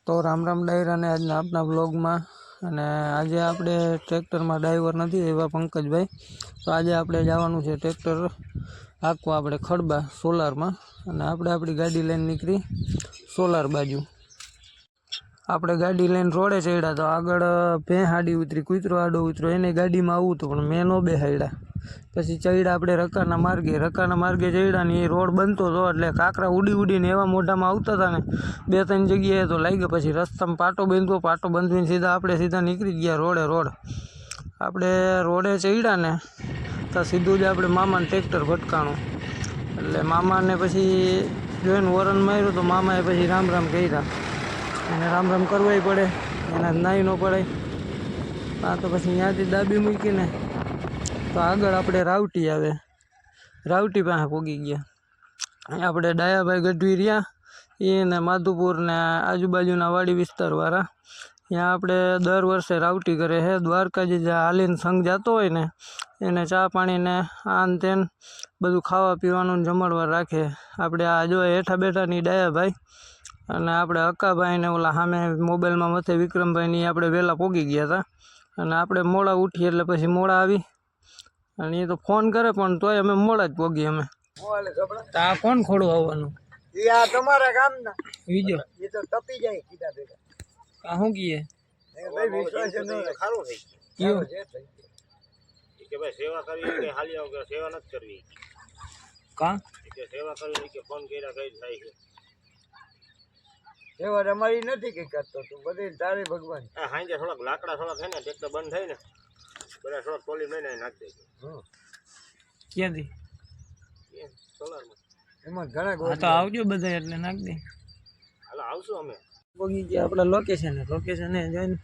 તો રામ રામ ડાયરા ને આજના આપણા બ્લોગમાં અને આજે આપણે ટ્રેક્ટરમાં ડ્રાઈવર નથી એવા પંકજભાઈ. તો આજે આપણે જવાનું છે ટ્રેક્ટર હાંકવા આપણે ખડબા સોલારમાં, અને આપણે આપણી ગાડી લઈને નીકળી સોલાર બાજુ. આપણે ગાડી લઈને રોડે ચડ્યા તો આગળ ભેં હાડી ઉતરી, કૂતરો આડો ઉતર્યો, એને ગાડીમાં આવવું હતું પણ મેં ન બેહાડ્યા. પછી ચડ્યા આપણે રકાના માર્ગે ચડ્યા ને એ રોડ બનતો હતો એટલે કાંકરા ઉડીને એવા મોઢામાં આવતા હતા ને 2-3 જગ્યાએ તો લાગ્યા. પછી રસ્તામાં પાટો બંધવીને સીધા નીકળી ગયા રોડ. આપણે રોડે ચડ્યા ને તો સીધું જ આપણે મામાને ટ્રેક્ટર ભટકાણું, એટલે મામાને પછી જોઈને વરણ માર્યું તો મામાએ પછી રામ કર્યા. એને રામ કરવાય પડે, એના નાહી ન પડે. આ તો પછી ત્યાંથી દાબી મૂકીને તો આગળ આપણે રાવટી આવે, રાવટી પાસે પહોંચી ગયા. અહીંયા આપણે ડાયાભાઈ ગઢવી રહ્યા એને માધુપુર ને આજુબાજુના વાડી વિસ્તારવાળા. ત્યાં આપણે દર વર્ષે રાવટી કરે છે. દ્વારકાજી જે હાલીને સંઘ જતો હોય ને એને ચા પાણીને આન તેન બધું ખાવા પીવાનું જમણવાર રાખે. આપણે આ જો હેઠા બેઠાની ડાયાભાઈ અને આપણે અક્કાભાઈ ને ઓલા સામે મોબાઈલમાં મથે વિક્રમભાઈની આપણે વહેલા પહોંચી ગયા હતા. અને આપણે મોડા ઉઠીએ એટલે પછી મોડા આવી, અને એ તો ફોન કરે પણ તોય અમે મોડા જ પહોંચીએ. અમે આ કોણ ખોડું આવવાનું તમારા ગામના બીજો એ તો તપી જાય કીધા ભેગા. આ શું કીએ ખારું થઈ કયું કે ભાઈ સેવા કરવી કે હાલિયા વગર સેવા નથી કરવી. કા કે સેવા કરવી કે ફોન કર્યા કઈ થાય છે. સેવા અમારી નથી કઈ કરતો તું બધે તારે ભગવાન. હા હાંજે થોડાક લાકડા છે ને ટ્રેક્ટર બંધ થાય ને બધા થોડાક ટોલી લઈને નાખી દેજો. ક્યાંથી સોલારમાં એમાં ઘણા તો આવજો બધા એટલે નાખ દે. હાલો આવશું અમે. પહોંચી ગયા આપણે લોકેશને જોઈને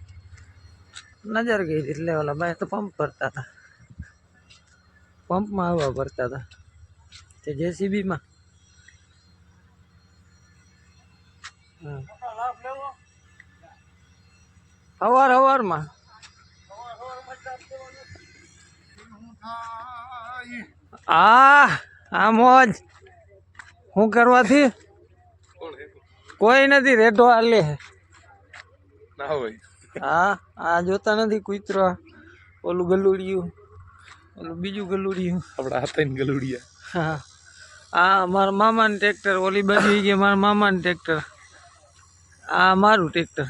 નજર ગઈ એટલે ઓલા ભાઈ તો પંપ ભરતા હતા, પંપમાં હવા ભરતા હતા તે જેસીબીમાં. સવારમાં આ મોજ શું કરવાથી કોઈ નથી રેઢો હાલે. હા આ જોતા નથી કૂતરો, ઓલું ગલુડિયું, ઓલું બીજું ગલુડિયું, આપણા હાથે ગલુડિયા. હા આ મારા મામાનું ટ્રેક્ટર, ઓલી બાજુ ગયા મારા મામાનું ટ્રેક્ટર, આ મારું ટ્રેક્ટર.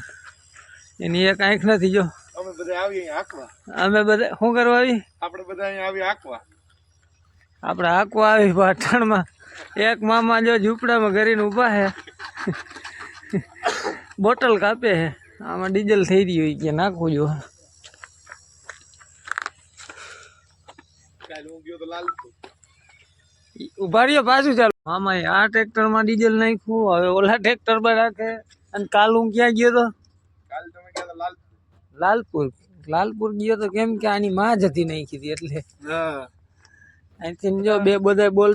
એની એક આંખ નથી જો. અમે બધા આવીએ હાંકવા. અમે બધા શું કરવા આવી? આપણે બધા અહીંયા આવી હાંકવા. આપણે હાંકવા આવી પાટણમાં. એક મામા જો ઝૂંપડામાં ઘરીને ઊભા છે, બોટલ કાપે છે. આમાં ડીઝલ થઈ રહ્યું કે નાખવું જો. ઉભા રહ્યો પાછું ચાલો. મામા આ ટ્રેક્ટરમાં ડીઝલ નાખ્યું, હવે ઓલા ટ્રેક્ટરમાં રાખે. અને કાલ હું ક્યાં ગયો તો? લાલપુર ગયો તો કેમ કે આની માં જ હતી નાખી હતી એટલે. અહીંથી જો બધા બોલ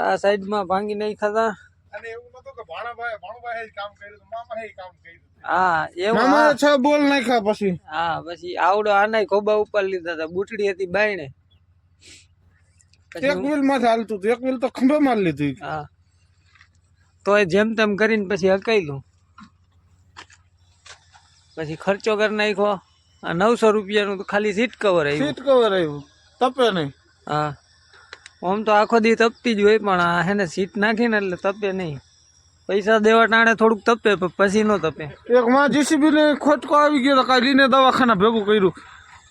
આ સાઈડમાં ભાંગી નાખ્યા હતા. અને એવું નતું કે ભાણુભાઈ કામ કર્યું તો મામાએ કામ કર્યું. હા એવું મામા 6 બોલ નાખ્યા પછી. હા પછી આવડો આનાય ખોબા ઉપર લીધા હતા, બુટડી હતી બાયણે. એક વ્હીલ માં ચાલતું હતું, એક વ્હીલ તો ખંભે માર લીધી. હા તોય જેમ તેમ કરીને પછી હકાયલું. પછી ખર્ચો કરી નાખ્યો. 900 રૂપિયાનું તો ખાલી સીટ કવર આવ્યું. તપે નહીં. હા આમ તો આખો દી તપતી જ હોય, પણ આ હે ને સીટ નાખીને એટલે તપે નહીં. પૈસા દેવા ટાણે થોડુંક તપે પછી નો તપે. એક માં જીસીબી ને ખોટકો આવી ગયો તો કાઈ લીને દવાખાના ભેગું કર્યું.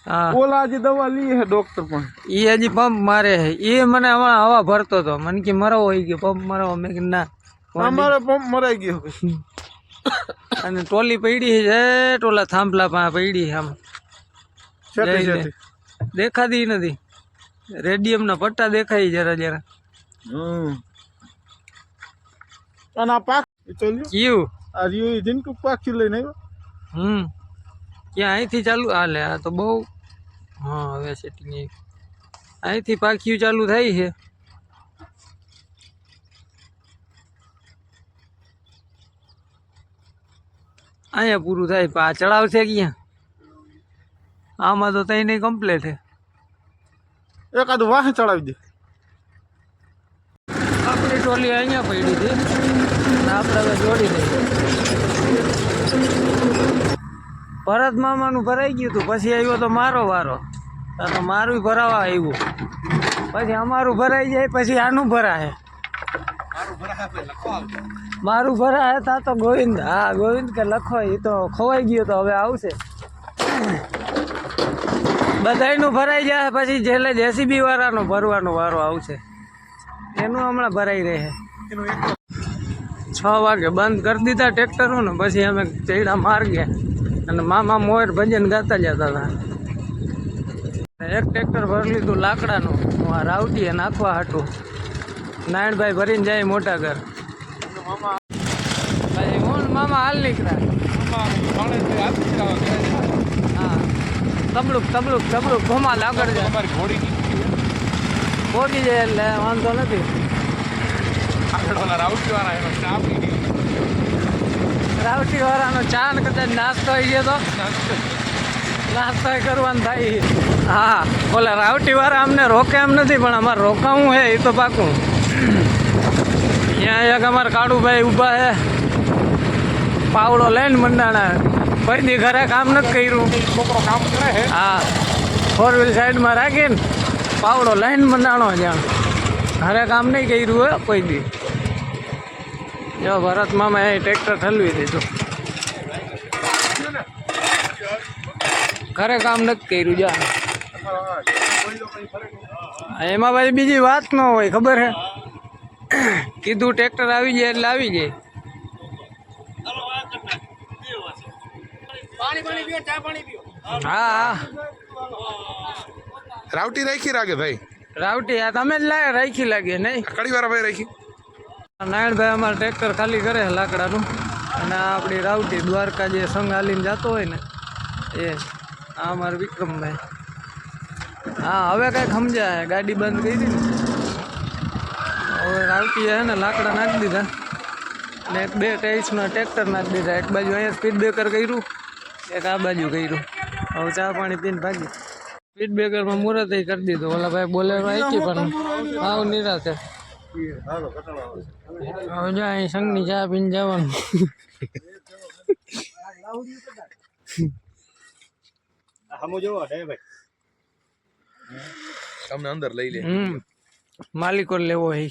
હા ઓલા હજી દવા લી હે ડોક્ટર પણ. એ હજી પંપ મારે છે. એ મને હમણાં હવા ભરતો હતો, મને કે મરાવો હોય ગયો પંપ મરાવો. મેં કીધું ના, અમારે પંપ મરાઈ ગયો. અને ટોલી પડી છે, ટોલા થાંભલા પાસે પડી આમ દેખાતી નથી. રેડિયમ ના પટ્ટા દેખાય જરા. અને આ પાક કયું આ રીયો જીનકુ પાકી લઈને આવ્યો. ક્યાં અહીંથી ચાલુ? હાલે આ તો બહુ. હા હવે સેટિંગ અહીંથી પાખ્યું ચાલુ થાય છે. અહીંયા પૂરું થાય પણ આ ચડાવશે ક્યાં? આમાં તો તઈ નહીં કમ્પ્લેટ છે. એકાદું વાહ ચડાવી દે. આપણી ટોલી અહીંયા પડી હતી, આપણે હવે જોડી દઈએ. ભરત મામાનું ભરાઈ ગયું હતું, પછી આવ્યો તો મારો વારો. તો મારું ભરાવા આવ્યું, પછી અમારું ભરાઈ જાય, પછી આનું ભરાય. મારું ભરાય તા તો ગોવિંદ, હા ગોવિંદ કે લખો, એ તો ખોવાઈ ગયો તો હવે આવશે. બધાયનું ભરાઈ જાય, પછી છેલ્લે જેસીબી વાળાનો ભરવાનો વારો આવશે. એનું હમણાં ભરાઈ રહે. 6 વાગે બંધ કરી દીધા ટ્રેક્ટરો ને, પછી અમે ચૈડા માર ગયા અને મામા મોર ભજન ગાતા જતા હતા. એક ટ્રેક્ટર ભરી લીધું લાકડાનું, આ રાવટીએ નાખવા હાટું. નારાયણભાઈ ભરીને જાય મોટા ઘર. ભાઈ હું મામા હાલ નીકળ્યા. હા તબલુક તબલુક તબલુક ઘુમા આગળ જાય. પહોંચી જાય એટલે વાંધો નથી. રાવટી વાળાનો ચા ને કદાચ નાસ્તો આવી ગયો તો નાસ્તો કરવાનું થાય. હા ઓલા રાવટી વાળા અમને રોકે એમ નથી, પણ અમારે રોકાવું હે એ તો પાકું. ત્યાં એક અમારા કાળુભાઈ ઊભા હે, પાવડો લઈને મંડાણા. કોઈ દી ઘરે કામ નથી કર્યું, છોકરો કામ કરે. હા 4 વ્હીલ સાઈડમાં રાખીને પાવડો લઈને મંડાણો. જ્યાં ઘરે કામ નહીં કર્યું હોય કોઈ દી. જો ભરત મામા એ ટ્રેક્ટર ઠલવી દીધું, ઘરે કામ નથી કર્યું. જા એમાં ભાઈ બીજી વાત ન હોય, ખબર હે? કીધું ટ્રેક્ટર આવી જાય એટલે આવી જાય. હા હા રાવટી રાખી રાગે ભાઈ, રાવટી આ તમે જ રાખી લાગે નહીં? કડી વાર ભાઈ રાખી. નારાયણભાઈ અમારે ટ્રેક્ટર ખાલી કરે લાકડાનું, અને આ આપણી રાવટી દ્વારકા જે સંઘ હાલીને જતો હોય ને એ. આ અમારા વિક્રમભાઈ. હા હવે કંઈક સમજાય, ગાડી બંધ કરી હતી ને હવે રાવટી હે ને લાકડા નાખી દીધા ને 2 ટાઈલ્સના ટ્રેક્ટર નાખી દીધા. એક બાજુ અહીંયા સ્પીડ બ્રેકર કર્યું, એક આ બાજુ કર્યું. હવે ચા પાણી પીને ભાગી. સ્પીડ બ્રેકરમાં મુહૂર્ત કરી દીધું. ઓલા ભાઈ બોલેરો આવી પણ આવ નિરાશે. હવે જો અહીં સંઘની ચા પીને જવાનું. તમને અંદર લઈ લે. માલિકો લેવો હોય.